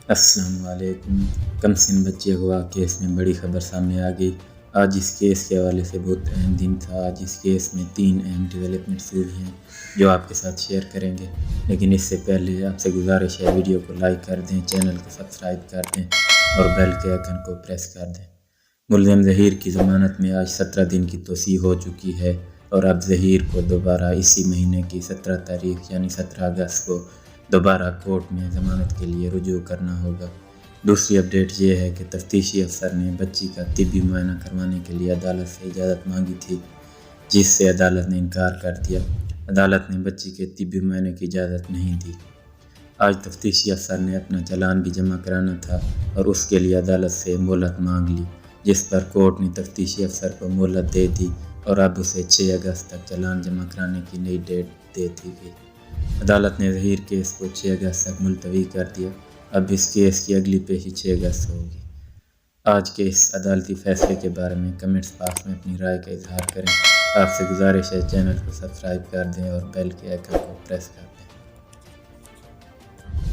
السلام علیکم۔ کمسن بچے اغوا کیس میں بڑی خبر سامنے آ گئی۔ آج اس کیس کے حوالے سے بہت اہم دن تھا۔ آج اس کیس میں 3 اہم ڈیولپمنٹس ہوئی ہیں جو آپ کے ساتھ شیئر کریں گے، لیکن اس سے پہلے آپ سے گزارش ہے ویڈیو کو لائک کر دیں، چینل کو سبسکرائب کر دیں اور بیل کے آئیکن کو پریس کر دیں۔ ملزم ظہیر کی ضمانت میں آج 17 دن کی توسیع ہو چکی ہے اور اب ظہیر کو دوبارہ اسی مہینے کی 17 تاریخ یعنی 17 اگست کو دوبارہ کورٹ میں ضمانت کے لیے رجوع کرنا ہوگا۔ دوسری اپڈیٹ یہ ہے کہ تفتیشی افسر نے بچی کا طبی معائنہ کروانے کے لیے عدالت سے اجازت مانگی تھی، جس سے عدالت نے انکار کر دیا۔ عدالت نے بچی کے طبی معائنے کی اجازت نہیں دی۔ آج تفتیشی افسر نے اپنا چالان بھی جمع کرانا تھا اور اس کے لیے عدالت سے مہلت مانگ لی، جس پر کورٹ نے تفتیشی افسر کو مہلت دے دی اور اب اسے 6 اگست تک چالان جمع کرانے کی نئی ڈیٹ دے دی گئی۔ عدالت نے ظہیر کیس کو 6 اگست تک ملتوی کر دیا۔ اب اس کیس کی اگلی پیشی 6 اگست ہوگی۔ آج کے اس عدالتی فیصلے کے بارے میں کمنٹس باکس میں اپنی رائے کا اظہار کریں۔ آپ سے گزارش ہے چینل کو سبسکرائب کر دیں اور بیل کے آئیکن کو پریس کر دیں۔